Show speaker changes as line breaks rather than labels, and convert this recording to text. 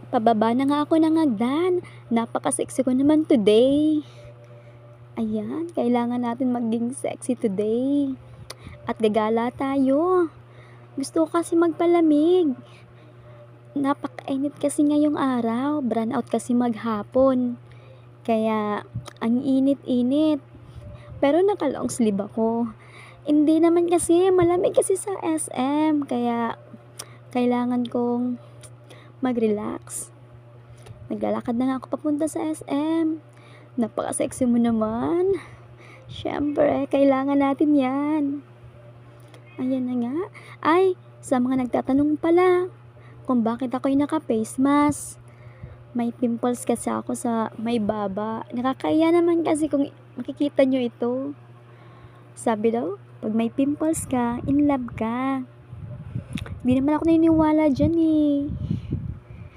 Pababa na nga ako ng hagdan. Napaka-sexy ko naman today. Ayan, kailangan natin maging sexy today. At gagala tayo. Gusto ko kasi magpalamig. Napakainit kasi ngayong araw. Brown out kasi maghapon. Kaya, ang init-init. Pero naka-long sleeve ako. Hindi naman kasi, malamig kasi sa SM. Kaya, kailangan kong mag-relax. Naglalakad na nga ako papunta sa SM. Napaka-sexy mo naman. Siyempre, kailangan natin yan. Ayan na nga. Ay, sa mga nagtatanong pala, kung bakit ako'y naka-face mask. May pimples kasi ako sa may baba. Nakakaya naman kasi kung makikita nyo ito. Sabi daw, pag may pimples ka, in love ka. Hindi naman ako naniniwala dyan eh.